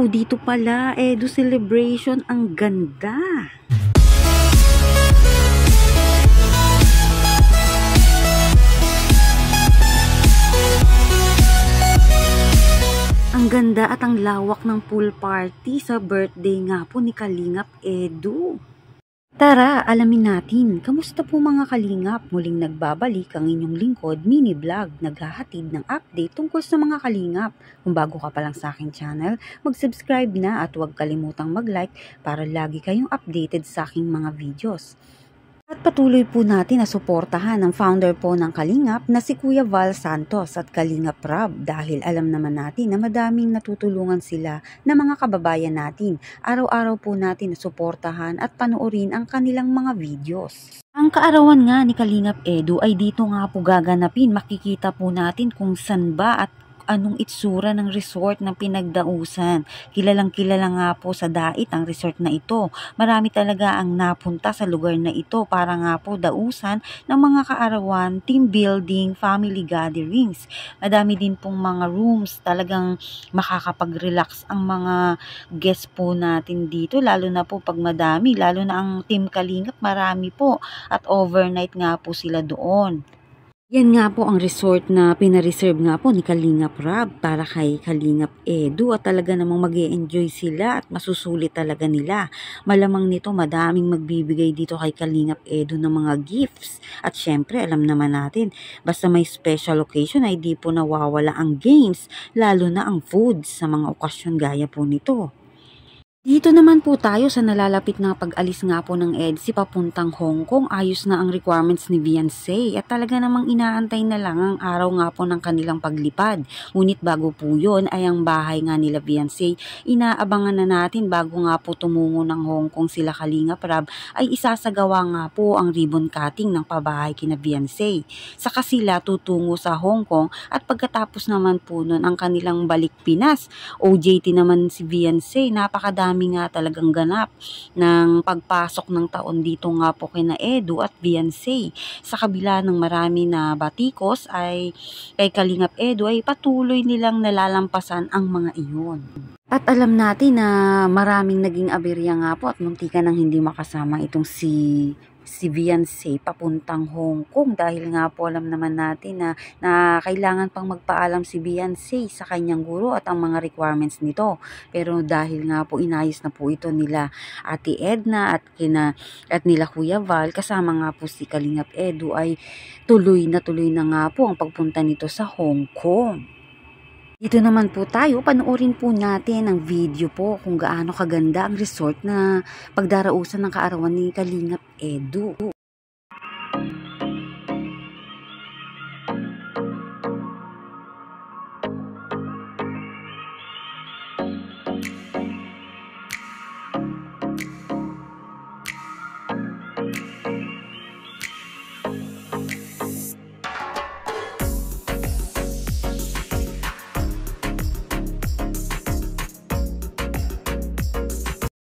Wow, dito pala, Edu celebration, ang ganda. Ang ganda at ang lawak ng pool party sa birthday nga po ni Kalingap Edu. Tara, alamin natin. Kamusta po mga kalingap? Muling nagbabalik ang inyong lingkod, mini vlog, naghahatid ng update tungkol sa mga kalingap. Kung bago ka pa lang sa aking channel, mag-subscribe na at huwag kalimutang mag-like para lagi kayong updated sa aking mga videos. At patuloy po natin na suportahan ang founder po ng Kalingap na si Kuya Val Santos at Kalingap Rab dahil alam naman natin na madaming natutulungan sila na mga kababayan natin. Araw-araw po natin na suportahan at panoorin ang kanilang mga videos. Ang kaarawan nga ni Kalingap Edu ay dito nga po gaganapin. Makikita po natin kung saan ba at anong itsura ng resort na pinagdausan. Kilalang kilala nga po sa dait ang resort na ito. Marami talaga ang napunta sa lugar na ito para nga po dausan ng mga kaarawan, team building, family gatherings. Madami din pong mga rooms, talagang makakapag-relax ang mga guests po natin dito, lalo na po pag madami, lalo na ang team Kalingap, marami po at overnight nga po sila doon. Yan nga po ang resort na pinareserve nga po ni Kalingap Rab para kay Kalingap Edu at talaga namang mag-e-enjoy sila at masusulit talaga nila. Malamang nito madaming magbibigay dito kay Kalingap Edu ng mga gifts. At syempre alam naman natin, basta may special occasion ay di po nawawala ang games, lalo na ang foods sa mga okasyon gaya po nito. Dito naman po tayo sa nalalapit na pag-alis nga po ng EDSI papuntang Hong Kong. Ayos na ang requirements ni Beyonce at talaga namang inaantay na lang ang araw nga po ng kanilang paglipad. Ngunit bago po yun ay ang bahay nga nila Beyonce. Inaabangan na natin bago nga po tumungo ng Hong Kong sila Kalingap Rab ay isasagawa nga po ang ribbon cutting ng pabahay kina Beyonce. Saka sila tutungo sa Hong Kong at pagkatapos naman po nun ang kanilang balik Pinas. OJT naman si Beyonce, napakadami nga talagang ganap ng pagpasok ng taon dito nga po kina Edu at Beyonce. Sa kabila ng marami na batikos ay kay Kalingap Edu ay patuloy nilang nalalampasan ang mga iyon. At alam natin na maraming naging aberya nga po at muntikan nang hindi makasama itong si Beyonce papuntang Hong Kong dahil nga po alam naman natin na kailangan pang magpaalam si Beyonce sa kanyang guro at ang mga requirements nito. Pero dahil nga po inayos na po ito nila Ate Edna at nila Kuya Val kasama nga po si Kalingap Edu ay tuloy na nga po ang pagpunta nito sa Hong Kong. Dito naman po tayo, panoorin po natin ang video po kung gaano kaganda ang resort na pagdarausan ng kaarawan ni Kalingap Edu.